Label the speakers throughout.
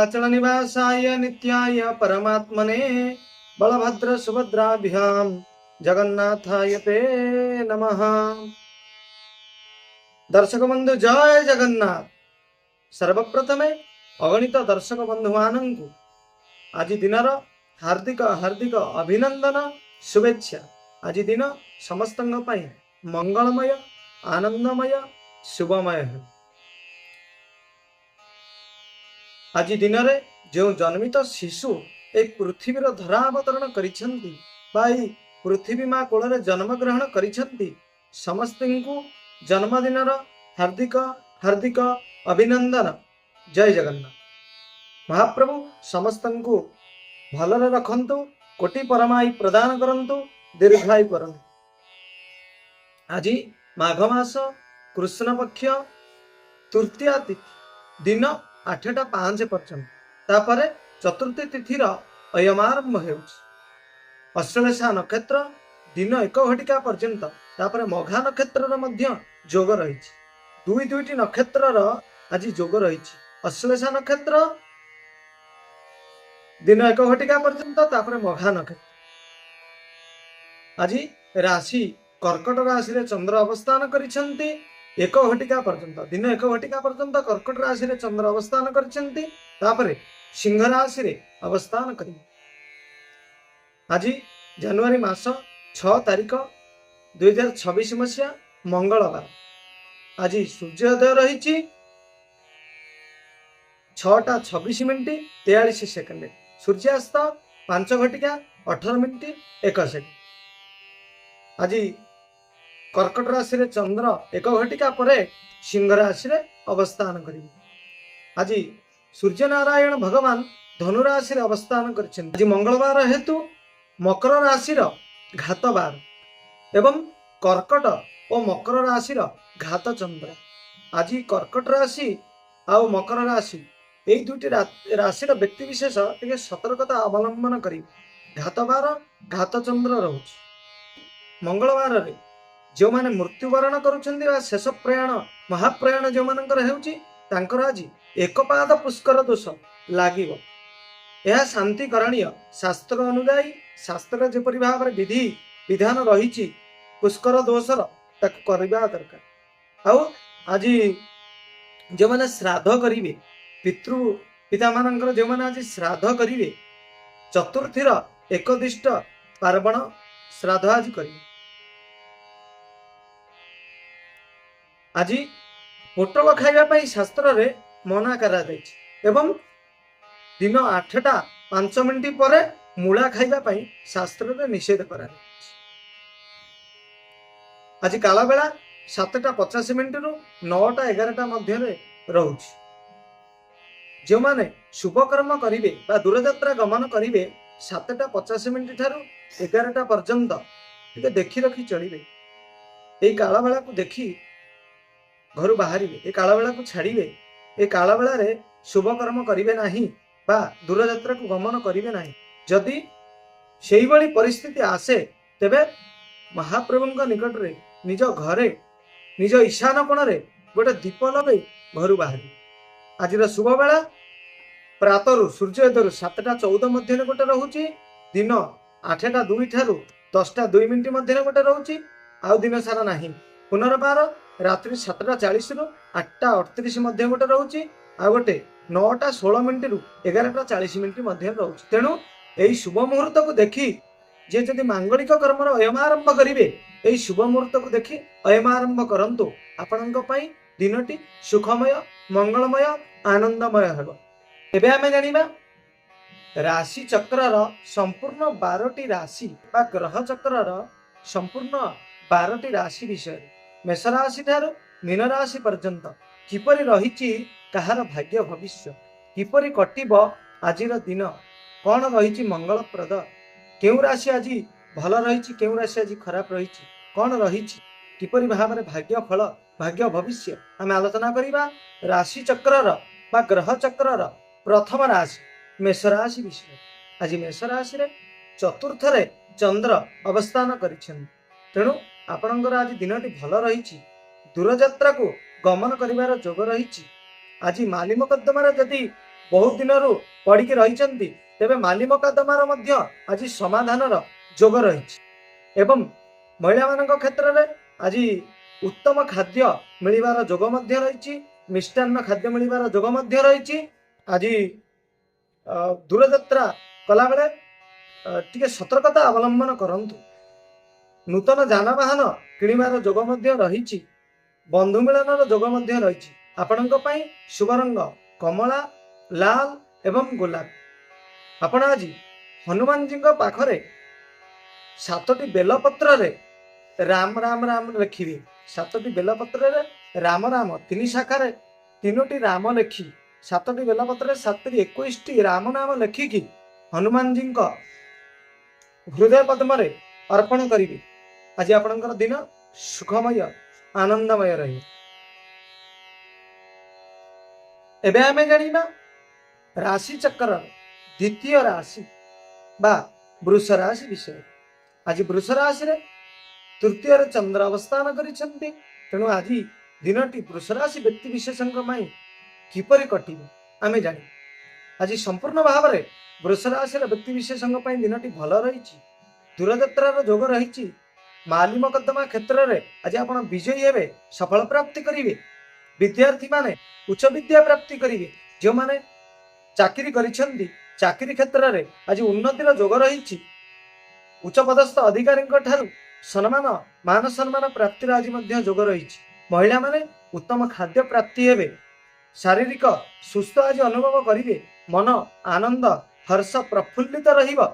Speaker 1: नीलाचल निवासाय नित्याय परमात्मने बलभद्र सुभद्राभ्यां जगन्नाथाय ते नमः। दर्शक बंधु जय जगन्नाथ। सर्वप्रथमे अगणित दर्शक बंधु मानंकु आज दिनर हार्दिक हार्दिक अभिनंदन शुभेच्छा। आज दिन समस्तंग पई मंगलमय आनंदमय शुभमय है। आज दिन रे जो जन्मित शिशु एक पृथ्वीर धरावतरण करिसेंती बाई पृथ्वी माँ कोଳରେ जन्म ग्रहण करिसेंती समस्तଙ୍କୁ जन्मदिनर हार्दिक हार्दिक अभिनंदन। जय जगन्नाथ। महाप्रभु समस्तଙ୍କୁ भलरे रखंतु, कोटि परमायु प्रदान करंतु, दीर्घायु करंतु। आज माघ मास कृष्ण पक्ष तृतीया तिथि दिन 8टा 5 पर्यंत तापर चतुर्थी तिथिर अयमारंभ हेउछि। अश्लेषा नक्षत्र दिन 1 घटिका पर्यंत तापर मघा नक्षत्र मध्य जोग रहिछि। दुईटी नक्षत्र आज जोग रहिछि। अश्लेषा नक्षत्र दिन 1 घटिका पर्यंत तापर मघा नक्षत्र। आज राशि कर्कट राशि रे चंद्र अवस्थान करिसेंती 1 घटिका पर्यंत दिन 1 घटिका पर्यंत कर्कट राशि रे चंद्र अवस्थान करिसेंती तापर सिंह राशि रे अवस्थान करि। आज जनवरी मास 6 तारिख 2026 मसीहा मंगलवार। आज सूर्योदय रही 6:26:43 सूर्यास्त 5 घटिका 18:01। आज कर्कट राशि रे चंद्र 1 घटिका परे सिंह राशि रे अवस्थान करिवे। आज सूर्य नारायण भगवान धनु राशि रे अवस्थान करिसेंती। आज मंगलवार हेतु मकर राशि रो घात बार एवं कर्कट और मकर राशि रो घात चंद्र। आज कर्कट राशि आउ मकर राशि यही दुईटी राशि व्यक्ति विशेष टे सतर्कता अवलंबन करी घात बार घात चंद्र रोच। मंगलवार रे जो माने मृत्युवरण करुछंती बा शेष प्रयाण महाप्रयाण जो मानकर हेउची तांकर आज एकपाद पुष्कर दोष लागिवो। यह शांति करणीय शास्त्र अनुयायी शास्त्र जेपरि भाव विधि विधान रही पुष्कर दोषर ताक करबा दरकार। आउ आज जो माने श्राद्ध करिवे पितृ पिता मानकर जो माने आज श्राद्ध करिवे चतुर्थीर एकदिष्ट पार्वण श्राद्ध आज करिवे। आज पोटल खाइबा पई शास्त्र रे मना करा जायछि एवं दिन 8:05 पर मूला खाइबा पई शास्त्र रे निषेध करा जायछि। आज काला बेला 7:85 रु 9:11 मध्य रे रहुछि। जो माने शुभ कर्म करिवे बा दूरयात्रा गमन करिवे 7:50 ठारू 11 पर्यंत टिके देखि रखी चलिवे। ए काला बेला को देखि घर बाहर ए काला बेला को छाड़िए। ए काला बेला रे शुभ कर्म करिवे नाही बा दूरयात्रा को गमन करिवे नाही। जदि सेही भली परिस्थिति आसे तेबे महाप्रभुंक निकट रे निज घरे निज ईशान कोण रे गोटे दीप लगे घर बाहर। आज शुभ बेला प्रातरु सूर्योदय 7:14 मध्य गोटे रोचे दिन 8:02 ठारू 10:02 मध्य गोटे रोचे आउ दिन सारा नाही। पुनर्बार रात्रि 7:40 रु 8:38 मध्य गोटे रोचे आ गोटे 9:16 रु 11:40 मध्य रोचे। तेणु यही शुभ मुहूर्त को देखी जे जदि मांगलिक कर्मर अयमारंभ करिवे यही शुभ मुहूर्त को देखी अयमारंभ करंतु आपणक पई दिनटी सुखमय मंगलमय आनंदमय हेबो। एबे आमे जानिबा राशि चक्रर संपूर्ण 12टी राशि बा ग्रह चक्रर संपूर्ण 12टी राशि विषय। मेष राशि ठारू मीन राशि पर्यंत किपरि रहिछि कहार भाग्य भविष्य किपरि कटिब आजिर दिन कौन रही मंगलप्रद केउ राशि आज भल रही केउ राशि आज खराब रही कौन रही किपरि भाव में भाग्य फल भाग्य भविष्य आम आलोचना करिबा। राशि चक्रर बा ग्रह चक्रर प्रथम राशि मेष राशि विषय। आज मेष राशि रे चतुर्थ रे चंद्र अवस्थान करिसेन। तेणु आपणकर आज दिनटी भल रही दूरयात्रा को गमन करिवार जोग रही। आज माली मकद्दमार जदि बहुत दिन पढ़ी रही तेबे माली मकद्दमार मध्य आज समाधानर जोग रही एवं महिला मान क्षेत्र में आज उत्तम खाद्य मिलबार जोग रही मिष्टान्न खाद्य मिलबार जोग रही आज दूरयात्रा कला बेले टिके सतर्कता अवलंबन करंतु नूतन जानवाहन किणवार जोग रही बंधु मिलन जोग रही आपण शुभ रंग कमला लाल एवं गोलाप आपण आज हनुमान जी पाखरे 7टी बेलपत्र राम राम राम लिखिए 7टी बेलपत्र राम राम 3 शाखार 3टी राम लिखि 7टी बेलपत्र 7 राम नाम लिखिकी हनुमान जी हृदय पद्म अर्पण करेंगे। आज आपणकर दिन सुखमय आनंदमय रही। एबे आमे जानिबा राशि चक्र द्वितीय राशि बा वृष राशि विषय। आज वृष राशि रे तृतीय चंद्र अवस्थान करिसेंती तेणु आज दिनटी वृष राशि व्यक्ति विशेषक किपरि कटिबो आमे जानि। आज संपूर्ण भाव में वृष राशि व्यक्ति विशेषक दिनटी भल रही दूरयात्रार जोग रही माली मकद्दमा क्षेत्र में आज आप विजयी हेबे सफल प्राप्ति करेंगे। विद्यार्थी माने उच्च विद्या प्राप्ति करेंगे। जो माने चाकरी करिसेंती चाकरी क्षेत्र में आज उन्नतिर जोग रही उच्च पदस्थ अधिकारी सम्मान मान सम्मान प्राप्ति आज जोग रही। महिला माने उत्तम खाद्य प्राप्ति हेबे शारीरिक सुस्थ आज अनुभव करेंगे। मन आनंद हर्ष प्रफुल्लित रहिबो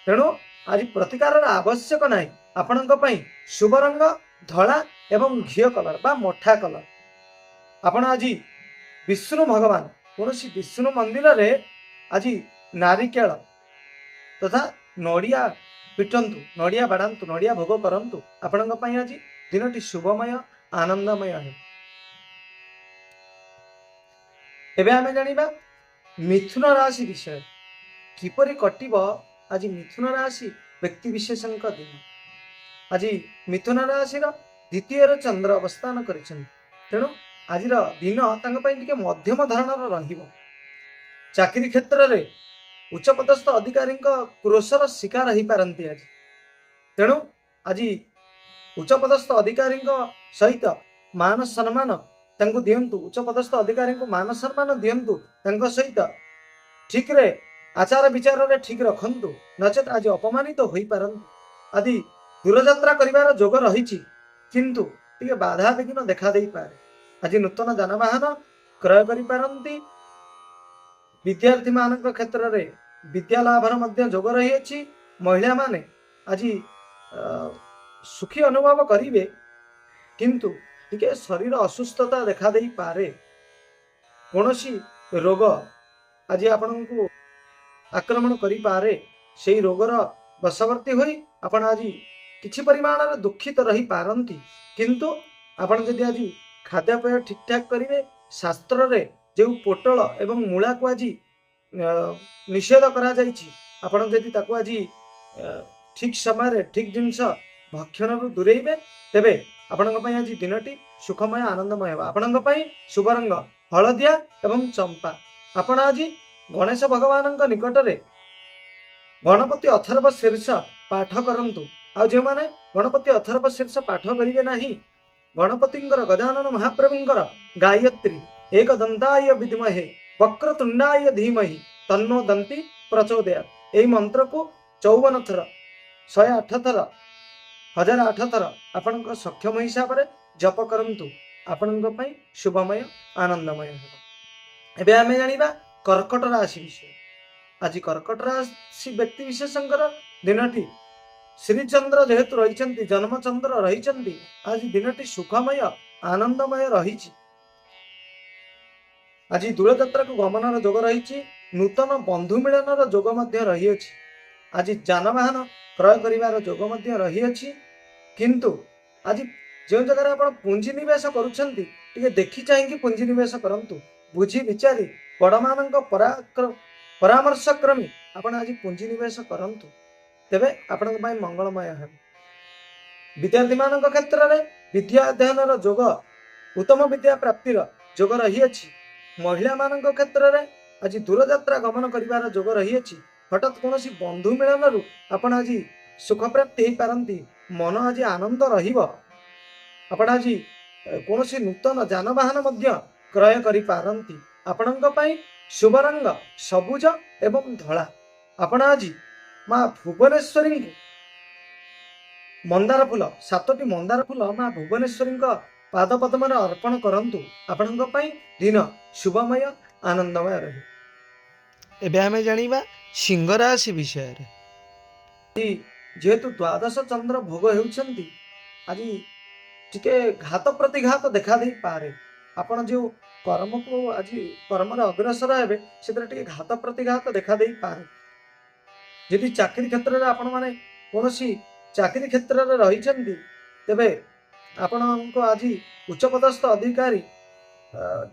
Speaker 1: तेणु आज प्रतिकार आवश्यक नहीं। आपणक पई शुभ रंग धला एवं घीय कलर बा मठा कलर। आपण आज विष्णु भगवान कौन विष्णु मंदिर रे आज नारिकेल तथा नड़िया पिटंतु नड़िया बाड़ातु नड़िया भोग करंतु आपणक पई आज दिनटी शुभमय आनंदमय है। एबे आमे जानिबा मिथुन राशि विषय किपरि कटिब आज मिथुन राशि व्यक्ति विशेषक दिन। आज मिथुन राशि द्वितीय चंद्र अवस्थान करिसेंती तेणु आज दिन टिके मध्यम धरणर रहिबो। चाकरी क्षेत्र में उच्च पदस्थ अधिकारी क्रोशर शिकार हो पारती। आज तेणु आज उच्च पदस्थ अधिकारी सहित मान सम्मान दिंतु उच्च पदस्थ अधिकारी को मान सम्मान दिंतु सहित ठीक रे आचार विचार रे ठीक रखंतु नचेत आज अपमानित हो पारंतु। आदि दूरयात्रा करिवार जोग रही किंतु टिके बाधा विघ्न देखा दे पारे। आज नूतन जानवाहन क्रय करि पारंती। विद्यार्थी मान क्षेत्र में विद्यालाभर मध्य जोग रही अछि। महिला माने आज सुखी अनुभव करिवे किंतु टिके शरीर असुस्थता देखा दे पारे। कौनसी रोग आज आपण को आक्रमण करि पारे। से रोगर वशवर्ती होई आपण आज किछि परिमाण रे दुखित रही पारंती किंतु आपण जदि आज खाद्यपेय ठीक ठाक करेंगे शास्त्र रे जो पोटल एवं मूला को आज निषेध करा जाइछि आपण जदि ताको आज ठीक समय ठीक जिनस भक्षण रु दूरेइबे तेबे आपणक पई आज दिनटी सुखमय आनंदमय हेबा। आपणक पई शुभ रंग हलदिया एवं चंपा। आपण आज गणेश भगवान निकट में गणपति अथर्व शीर्ष पाठ करंतु। आ जो माने गणपति अथर्व शीर्ष पाठ करिवे नाही गणपतिंकर गजानन महाप्रभुंकर गायत्री एक दंताय विद्महे वक्रतुंडाय धीमहि तन्नो दंती प्रचोदयात् एई मंत्र को 54 थर 108 थर 1008 थर आपणक सक्षम हिसाब से जप करंतु आपणक पई शुभमय आनंदमय हेबो। एबे आमे जानिबा कर्कट राशि विषय। आज कर्कट राशि व्यक्ति विशेषकर दिनटी श्रीचंद्र जेहेतु रही जन्मचंद्र रही आज दिनटी सुखमय आनंदमय रही। आज दूरयात्रा को गमन जोग रही नूतन बंधु मिलन जोग रही। आज जानवाहन क्रय कर जोग रही किंतु आज जो जगह आप पुंजी निवेश करुँचे देखी चाहिए पुंजी निवेश करंतु बुझी विचारी बड़ मान परामर्श क्रमी आपण आज पुंजी निवेश करंतु तेबे आपण मंगलमय है। विद्यार्थी मान क्षेत्र में विद्या अध्ययन जोग उत्तम विद्या प्राप्तिर जोग रही। महिला मान क्षेत्र में आज दूरयात्रा गमन कर जोग रही हठात कौन बंधु मिलन आपण आज सुख प्राप्ति हो पारती मन आज आनंद रहा आज कौन नूतन जानवाहन क्रय करती आपण शुभ रंग सबुज एवं धला आपण आज माँ भुवनेश्वरी मंदार फूल 7टी मंदार फूल माँ भुवनेश्वरी पाद पद्म अर्पण करंतु आपण दिन शुभमय आनंदमय रहे। एबे आमे जानिबा सिंह राशि विषय रे जेहेतु द्वादश चंद्र भोग होउछंती आज टिके घात प्रतिघात देखा दे पारे आपण जो कर्म को आज कर्म अग्रसर हेबे सेतरे टिके घात प्रतिघात देखा दे पारे यदि चाकरी क्षेत्र रे आपण माने कोनोसी चाकरी क्षेत्र रे रहिछंती तेबे आपणको आज उच्च पदस्थ अधिकारी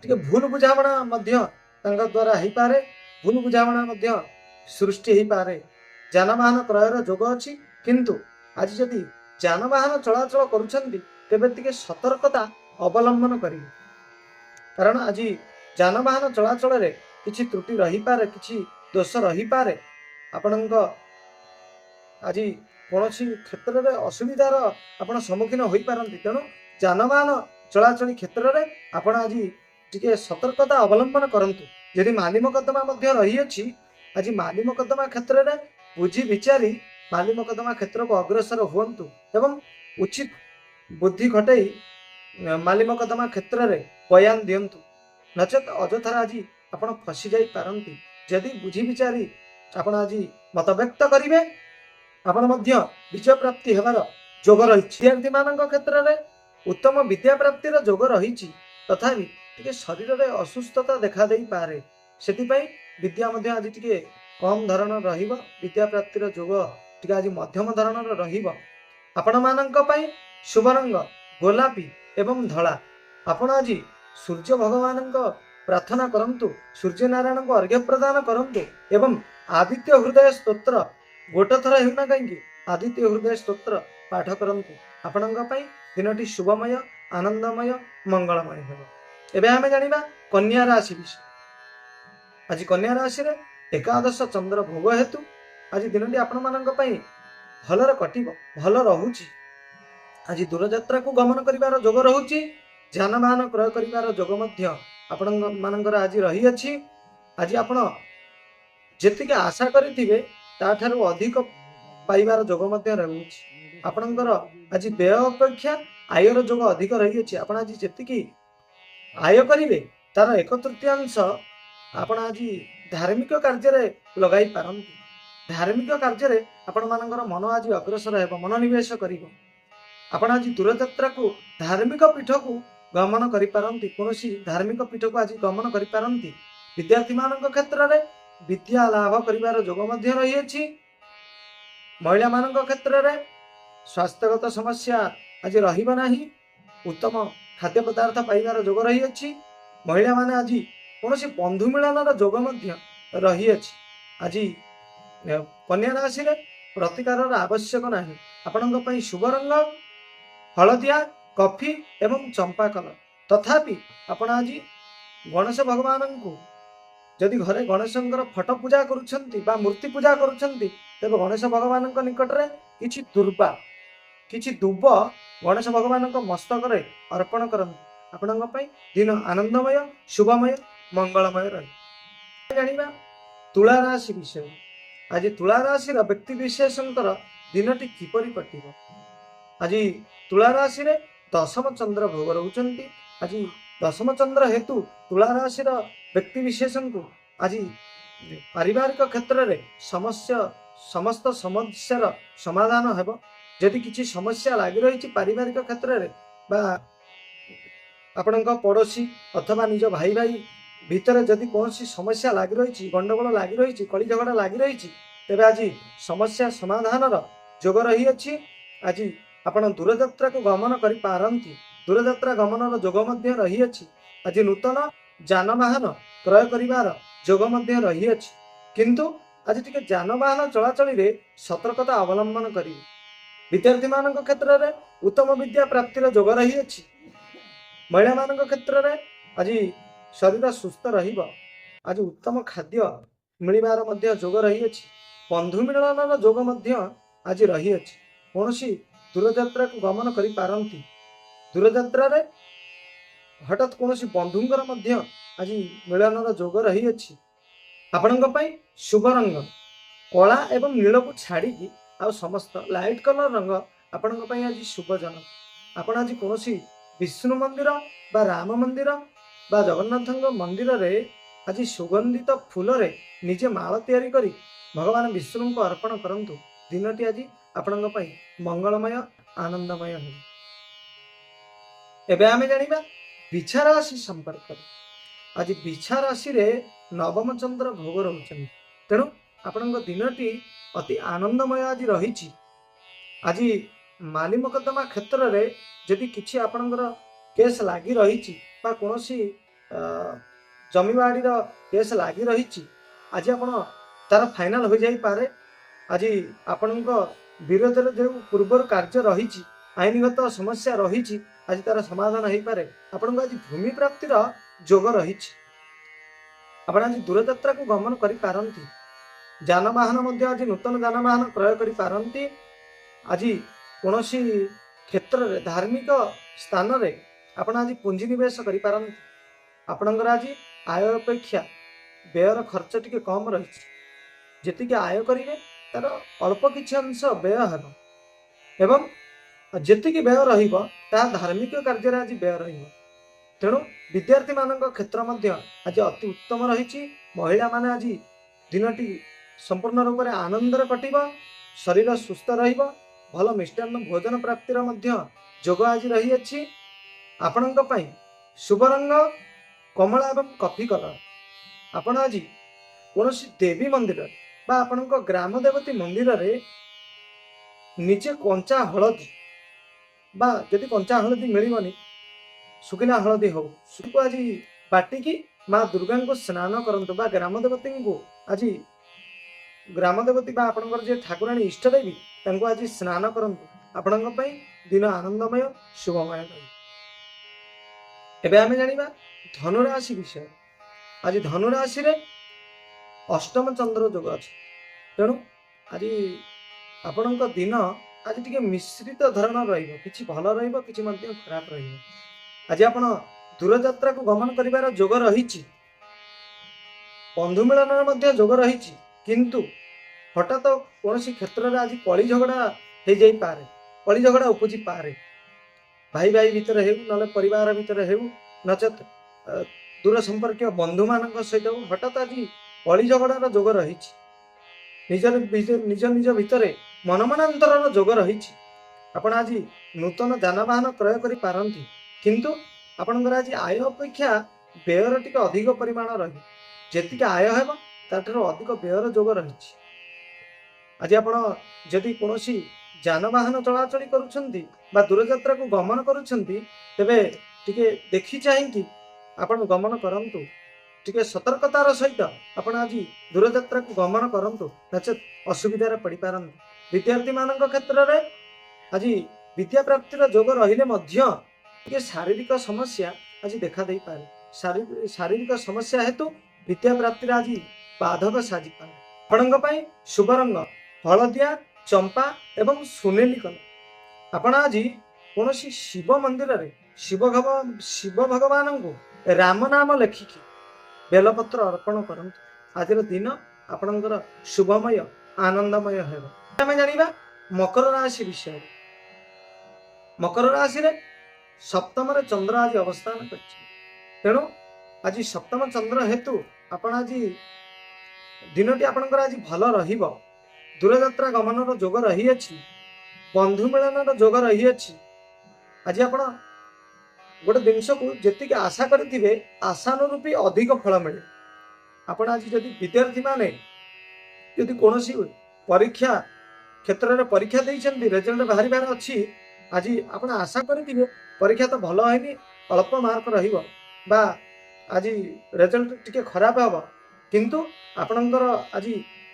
Speaker 1: टिके भूल बुझामणा मध्य तांका द्वारा हेई पारे भूल बुझामणा मध्य सृष्टि हेई पारे जानवाहन क्रयर जोग अछि किंतु आज यदि जानवाहन चलाचल करुछंती तेबे टिके सतर्कता अवलंबन करिवे कारण आज जानवाहन चलाचल रे किछि त्रुटि रही पारे किछि दोष रही पारे आपणको आज कौनसी क्षेत्र में असुविधार आपण सम्मुखीन हो पारती तेणु जानवाहन चलाचल क्षेत्र में आपण आज टिके सतर्कता अवलंबन करंतु यदि माली मकद्दमा रही अछि आज माली मकद्दमा क्षेत्र में बुझी विचारी माली मकद्दमा क्षेत्र को अग्रसर हुअन्तु एवं उचित बुद्धि घटई माली मकद्दमा क्षेत्र में बयान दियंतु नचेत अजथार आज आपण फसी जाई पारंती यदि बुझी विचारी आपण आज मत व्यक्त करिवे आपण मध्य विजय प्राप्ति हेबार जोग रही विद्यार्थी मान क्षेत्र में उत्तम विद्या प्राप्तिर जोग रही तथापि टिके शरीर में असुस्थता देखा दे पारे सेतिपई विद्या मध्य आज टिके कम धरण रहिबो विद्या प्राप्तिर जोग टिके आज मध्यम धरण रहिबो आपण मानक पई शुभ रंग गोलापी एवं धला आपण आज सूर्य भगवान प्रार्थना करंतु सूर्य नारायण को अर्घ्य प्रदान करंतु एवं आदित्य हृदय स्तोत्र गोटे थर हेउना कहीं आदित्य हृदय स्तोत्र पाठ करंतु आपणक पई दिनटी शुभमय आनंदमय मंगलमय हेबो। एबे आमे जानिबा कन्या राशि विषय आज कन्या राशि रे एकादश चंद्र भोग हेतु आज दिनटी आपण मानक पई भलर कटिबो भल रहुची आज दूरयात्रा को गमन करिवार जोग रहुची जानवाहन क्रय करिवार जोग मध्य आपण मानकर आज रही अछि आज आपण जेतिके आशा करिथिबे ताठारु अधिक पाइबार जोग मध्य रहुछि आपणकर आज व्यय अपेक्षा आयर जोग अधिक रही अछि आपण आज जेतिकी आय करिवे तार 1/3 आपण आज धार्मिक कार्य रे लगाई पारंती धार्मिक कार्य रे आपण मानकर मन आज अग्रसर हेबो मनोनिवेश करिवो आपण आज दूरयात्रा को धार्मिक पीठ को गमन करि पारंती कोनोसी धार्मिक पीठ को आज गमन करि पारंती विद्यार्थी मानक क्षेत्र रे विद्या लाभ करिवार जोग मध्य रही अछि महिला मानक क्षेत्र रे स्वास्थ्यगत समस्या आज रहिबा नाही उत्तम खाद्य पदार्थ पाइबार जोग रही अछि महिला माने आज कोनोसी बंधु मिलनर जोग मध्य रही अछि आज कन्या राशि रे प्रतिकार आवश्यक नाही आपणक पई शुभ रंग हलदिया कॉफी एवं चंपा कलर तथापि आपण आज गणेश भगवान को जदि घरे गणेशंकर फटो पूजा करुछंती बा मूर्ति पूजा करुछंती तेबे गणेश भगवान निकट रे किछि दुर्बा किछि दुब गणेश भगवान मस्तक रे अर्पण करंतु आपणक पई दिन आनंदमय शुभमय मंगलमय रहे। जानिबा तुला राशि विषय आज तुला राशि व्यक्ति विशेषंकर दिनटी किपरि कटिबो आज तुला राशि रे दशम चंद्र भोग रहुचंती आज दशम चंद्र हेतु तुला राशि व्यक्ति विशेष को आज पारिवारिक क्षेत्र में समस्त समस्यार समाधान हेबो यदि किसी समस्या लगी रही पारिवारिक क्षेत्र में बा आपणक पड़ोशी अथवा निज भाई भाई भितर जदि कौन समस्या लगी रही गंडगोल लगी रही कली झगड़ा लगी रही तेरे आज समस्या समाधान जोग रही अछि आज आपण दूरयात्रा को गमन करि पारंती दूरयात्रा गमन जोग मध्य रही अछि आज नूतन जानवाहन क्रय करिवार जोग मध्य रही अछि किंतु आज टिके जानवाहन चलाचल रे सतर्कता अवलंबन करी विद्यार्थी मान क्षेत्र में उत्तम विद्या प्राप्तिर जोग रही अछि महिला मान क्षेत्र में आज शरीर सुस्थ रहिबो आज उत्तम खाद्य मिलिबार मध्य जोग रहिअछि। बंधु मिलनर जोग मध्य आज रहिअछि। कौनसी दूरयात्रा को गमन करि पारंती। दूरयात्रा रे हठात कौनसी बंधुंकर मध्य आज मिलनर जोग रहिअछि। आपणଙ୍କ ପାଇଁ शुभ रंग कला एवं नील को छाड़ी आउ समस्त लाइट कलर रंग आपणଙ୍କ ପାଇଁ आज शुभजनक। आपण आज कौनसी विष्णु मंदिर बा राम मंदिर बा जगन्नाथ मंदिर रे आज सुगंधित फूल रे निजे माला तैयारी करी भगवान विष्णु को अर्पण करंतु। दिनटी आज आपणଙ୍କ ପାଇଁ मंगलमय आनंदमय हो। एबे आमे जानिबा बिछा राशि संपर्क। आज बिछा राशि रे नवम चंद्र भोग रहउछन। तेणु आपणଙ୍କ दिनटी अति आनंदमय आज रहिछि। आज माली मुकदमा क्षेत्र रे यदि किछि आपणଙ୍କର केस लागी रहिछि बा कोनोसी जमीबाड़ी केस लागी रहिछि आज आपण तार फाइनल हो जाई पारे। आज आपणଙ୍କ विरोध जो पूर्व कार्य रहिछि आईनगत समस्या रहिछि आज तार समाधान हो पारे। आपण आज भूमि प्राप्तिर जोग रहिछि। आपण आज दूरयात्रा को गमन करि पारंती। जानवाहन मध्य आज नूतन जानवाहन क्रय करि पारंती। आज कोनोसी क्षेत्र रे धार्मिक स्थान रे आपण आज पुंजी निवेश करि पारंती। आपणकर आज आय अपेक्षा व्ययर खर्च टिके कम रही। जी आय करेंगे तार अल्प किछि अंश व्यय हेब एवं जी व्यय रहिबो ता धार्मिक कार्य आज व्यय रहिबो। तेणु विद्यार्थी मानक क्षेत्र मध्य आज अति उत्तम रही। महिला माने आज दिनटी संपूर्ण रूप से आनंद कटिब। शरीर सुस्थ रहिबो। भल मिष्टान्न भोजन प्राप्तिर मध्य जोग आज रही अछि। आपणଙ୍କ ପାଇଁ शुभ रंग कमला एवं कॉफी कलर। आपण आज कौनसी देवी मंदिर बा आपणଙ୍କ ग्राम देवती मंदिर रे निजे कंचा हलदी बा जदि कंचा हलदी मिलबनी सुखिला हलदी हो सुको आज बाटिकी माँ दुर्गा को स्नान करंतु बा ग्राम देवती को आज ग्राम देवती बा आपणकर जे ठाकुराणी इष्ट देवी तांको आज स्नान करंतु। आपणଙ୍କ ପାଇଁ दिन आनंदमय शुभमय रही। एबे आमे जानिबा धनुराशि विषय। आज धनुराशि रे अष्टम चंद्र जोग अछि। तेणु आज आपणଙ୍କ दिन आज टिके मिश्रित धरण रहिबो। किछि भल रहिबो किछि मध्ये खराब रहिबो। आज आपण दूरयात्रा को गमन करिवार जोग रहिछि। बंधु मिलनर मध्ये जोग रहिछि। किंतु हठात कौनसी क्षेत्र रे आज कली झगड़ा हो जाई पारे। कली झगड़ा उपजी पारे। भाई भाई भितर हेउ नले परिवार भितर हेउ नचेत दूर संपर्क बंधु मान सहित हठात आज कली झगड़ार जोग रही। निज निज भितर मनमनांतर जोग रही। आपण आज नूतन जानवाहन क्रय करि पारंती। किंतु आपणकर आज आय अपेक्षा व्ययर टिके अधिक परिमाण रही। जेतिके आय हेब ताठरो अधिक व्ययर जोग रही। आज आपण जदि कोनोसी जानवाहन चलाचल करुछंती बा दूरयात्रा को गमन करुछंती तेबे टिके देखि चाहिकी आपण गमन करंतु। टिके सतर्कतार सहित आपण आज दूरयात्रा को गमन करंतु नचेत असुविधार पड़ी पारंतु। विद्यार्थी मानक क्षेत्र रे आज विद्या प्राप्तिर जोग रहिले मध्य टिके शारीरिक समस्या आज देखा दे पारे। शारीरिक समस्या हेतु विद्या प्राप्तिर आज बाधक साजी पारे। आपणଙ୍କ ପାଇଁ शुभ रंग हलदिया चंपा एवं सुनेली कलर। आपण आज कौनसी शिव मंदिर रे शिव भगवान को राम नाम लेखिकी बेलपत्र अर्पण करंतु। आज दिन आपणकर शुभमय आनंदमय हेब। आमे जानिबा मकर राशि विषय। मकर राशि रे सप्तम रे चंद्र आज अवस्थान करछि। तेणु आज सप्तम चंद्र हेतु आपण आज दिनटी आपणकर आज भल रहिबो। दूरयात्रा गमनर जोग रही अछि। बंधु मिलनर जोग रही अछि। आज आपण गोटे जिनस को जेतिके आशा करथिबे आशानुरूपी अधिक फल मिले। आपण आज जदि विद्यार्थी माने यदि कोनोसी परीक्षा क्षेत्र रे परीक्षा देइछन्ती रिजल्ट बाहरिबार अछि आज आपण आशा करथिबे परीक्षा तो भल हेनी अल्प मार्क रहिबो बा आज रिजल्ट टिके खराब हबो। किंतु आपणकर आज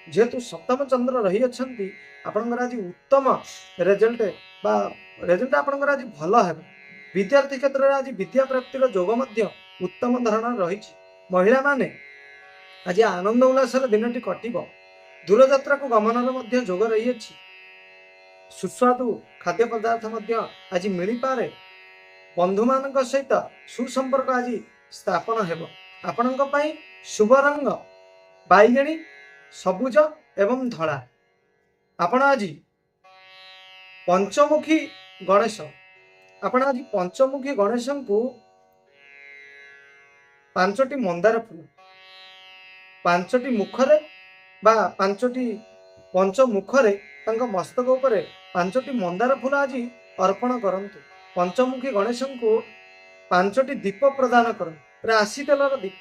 Speaker 1: जेहेतु सप्तम चंद्र रही अछंती आपणकर आज उत्तम रिजल्ट आपणकर आज भल हेबो। विद्यार्थी क्षेत्र रे आज विद्या प्राप्तिर जोग मध्य उत्तम धरण रही। महिला माने आज आनंद उल्लासर दिन कटिब। दूरयात्रा को गमन जोग रही सुस्वादु खाद्य पदार्थ आज मिल पारे। बंधु मान सहित सुसंपर्क आज स्थापन हेब। आपण शुभ रंग बैगणी सबुज एवं धड़ा। आपण आज पंचमुखी गणेश आपण आज पंचमुखी गणेश को 5टी मंदार फूल 5टी मुखरे बा 5टी पंच मुखरे मस्तक उपरे 5टी मंदार फूल आज अर्पण करंतु। पंचमुखी गणेश को 5टी दीप प्रदान करंतु। राशि तेलर दीप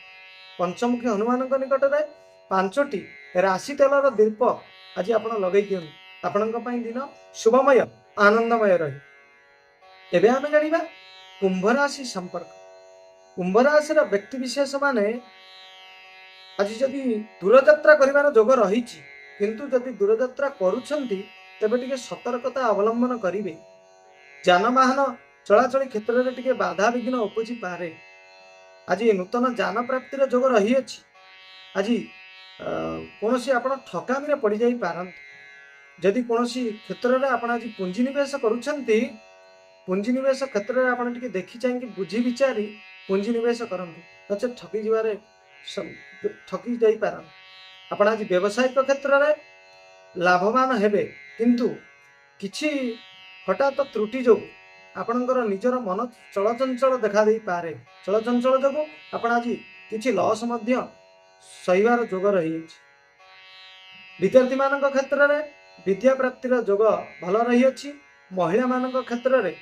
Speaker 1: पंचमुखी हनुमान निकट में 5टी राशि तेलर दीप आज आप लगे दिखाँ। आपण दिन शुभमय आनंदमय रही। एवं आम जाना कुंभ राशि संपर्क। कुंभ राशि व्यक्ति विशेष माने आज जदि दूरयात्रा कर जोग रही किंतु जदि दूरयात्रा करुछंती तेबे टिके सतर्कता अवलंबन करिवे। जानवाहन चलाचल क्षेत्र में टिके बाधा विघ्न उपजी पारे। आज नूतन जान प्राप्तिर जोग रही अछि। आज कौन सी आप ठकामी पड़ जाई पारंत। जदि कौन क्षेत्र में आप आज पुंजीनिवेश करुछंती पुंजी निवेश क्षेत्र में आप देखी चाहिए बुझी विचारी पुंजी निवेश करंतु नचे ठकी जीवारे ठकी जाई पारन। आपण आज व्यवसायिक क्षेत्र में लाभवान हेबे किंतु किछि हठात त्रुटि जो आपणकर निजर मन चलचंचल देखा दे पारे। चलचंचल जो आपण आज किछि लॉस मध्य सहीवार जोग रही। विद्यार्थी मान क्षेत्र में विद्या प्राप्तिर जोग भल रही अछि। महिला मान क्षेत्र में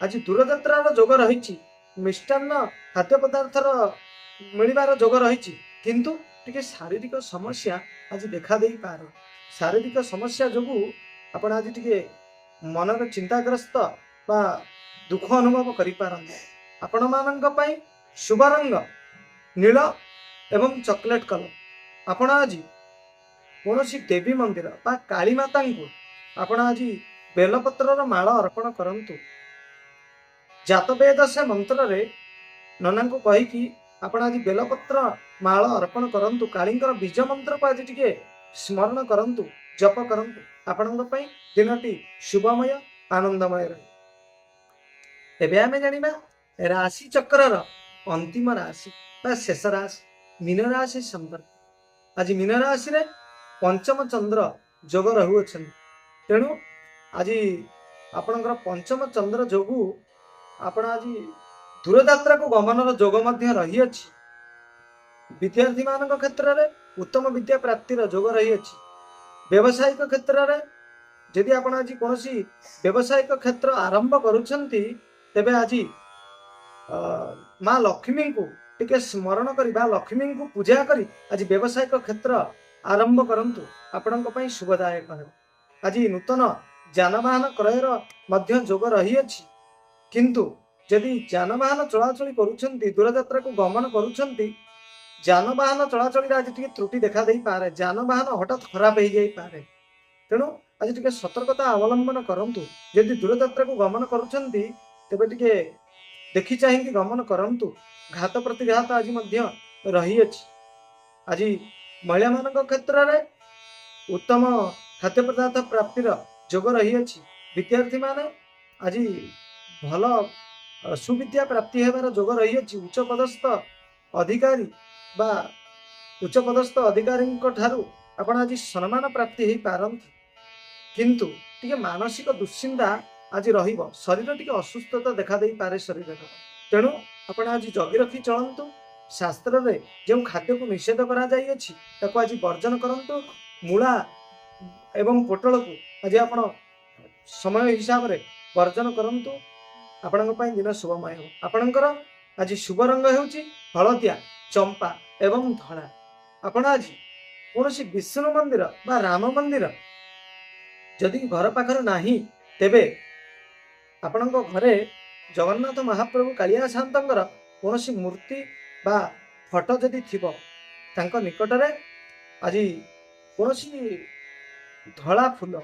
Speaker 1: आज दूरयात्रार जोग रही। मिष्टान्न खाद्य पदार्थर मिलबार जोग रही किंतु टिके शारीरिक समस्या आज देखा दे पारे। शारीरिक समस्या जो आपण आज टिके मन चिंताग्रस्त बा दुख अनुभव करि पारंते। आपण मानक पई शुभ रंग नील एवं चॉकलेट कलर। आपण आज कौनसी देवी मंदिर बा काली माता को आपण आज बेलपत्र माल अर्पण करंतु। जातवेद से मंत्र रे नना को कही कि आपण आज बेलपत्र माल अर्पण करंतु। कालींकर बीज मंत्र को आज टिके स्मरण करंतु जप करंतु। आपण दिनटी शुभमय आनंदमय रहे। एबे आमे जानिबा राशि चक्रर अंतिम राशि बा शेष राशि मीन राशि संपर्क। आज मीन राशि रे पंचम चंद्र जोग रहुअछन। तेणु आज आपणकर पंचम चंद्र जोगु आपण आज दूरयात्रा को गमन जोग मध्य रही अछि। विद्यार्थी मान क्षेत्र में उत्तम विद्या प्राप्तिर जोग रही अछि। व्यवसायिक क्षेत्र में यदि आपण आज कौन व्यवसायिक क्षेत्र आरंभ करुछंती तेबे आज माँ लक्ष्मी को टिके स्मरण करी बा लक्ष्मी को पूजा करी आज व्यवसायिक क्षेत्र आरंभ करंतु। आपण शुभदायक है। आज नूतन जानवाहन क्रयर मध्य जोग रही अछि किंतु यदि जानवाहन चलाचल करुछंती दूरयात्रा को गमन करुछंती जानवाहन चलाचल आज टिके त्रुटि देखा दे पारे। जानवाहन हठात खराब हो जाई पारे। तेणु आज टिके सतर्कता अवलंबन करंतु। यदि दूरयात्रा को गमन करुछंती तेबे टिके देखि चाहिए गमन करंतु। घात प्रतिघात आज मध्य रही अछि। आज महिला मान क्षेत्र में उत्तम खाद्य पदार्थ प्राप्तिर जोग रही अछि। विद्यार्थी माने आज भल सुविद्या प्राप्ति हेबार जोग रही अछि। उच्च पदस्थ अधिकारी बा उच्च पदस्थ अधिकारी ठारू आपण आज सम्मान प्राप्ति हो पारंती किंतु टिके मानसिक दुश्चिंता आज रहिबो। शरीर टिके असुस्थता देखा दे पारे शरीर। तेणु आपण आज जगी रखी चलंतु। शास्त्र रे जो खाद्य को निषेध करा जाई अछि ताको आज वर्जन करंतु। मूला एवं पोटल को आज आपण समय हिसाब रे वर्जन करंतु। आपणक पई दिन शुभमय हो। आपणकर आज शुभ रंग हेउची हलदिया चंपा एवं धड़ा। आपण आज कौनसी विष्णु मंदिर बा राम मंदिर जदि घर पाखर नाही तेबे आपणक घरे जगन्नाथ महाप्रभु कालिया शांतंकर कौनसी मूर्ति बा फोटो जदि थिबो तांको निकटरे आज कौनसी धला फूल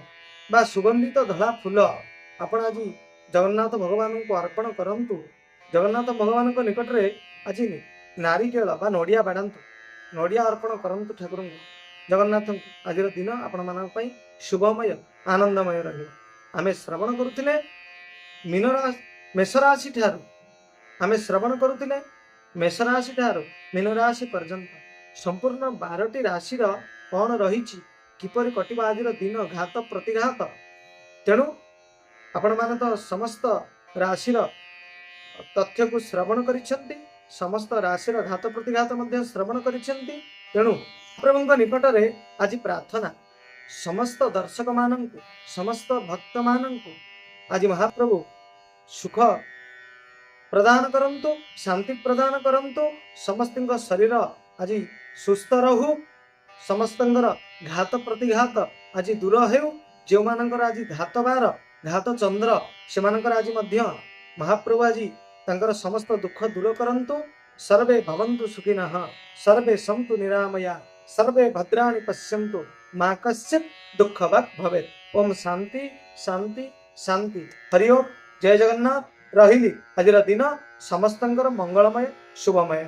Speaker 1: बा सुगंधित धला फूल आपण आज जगन्नाथ भगवान को अर्पण करंतु। जगन्नाथ भगवान को निकट रे आज नारिकेल बा नड़िया बाड़ातु। नड़िया अर्पण करंतु ठाकुर जगन्नाथ आज दिन आपण मान शुभमय आनंदमय रहे। श्रवण करुले मेषराशि ठारू आमे श्रवण करुले मेषराशि ठारू मीन राशि पर्यंत संपूर्ण 12टी राशि कौन रही किपर कटिब आज दिन घात प्रतिघात। तेणु आपण मान तो समस्त राशि तथ्य को श्रवण करिसेंती, समस्त राशि घात प्रतिघात मध्य श्रवण करिसेंती। तेणु प्रभुଙ୍କ निकटरे आज प्रार्थना समस्त दर्शक मानंकु समस्त भक्त मानंकु आज महाप्रभु सुख प्रदान करंतु, शांति प्रदान करंतु, समस्त शरीर आज सुस्थ रहू, समस्त घात प्रतिघात आज दूर हेउ, जो मानकर आज घात बार घात चंद्र से मानकर आज मध्य महाप्रभु आज तांकर समस्त दुख दूर करंतु। सर्वे भवन्तु सुखिनः, सर्वे सन्तु निरामया, सर्वे भद्राणि पश्यन्तु, मा कश्चित् दुःखभाग् भवेत्। ओम शांति शांति शांति। हरि ओम। जय जगन्नाथ। रहिली आज दिन समस्तंकर मंगलमय शुभमय।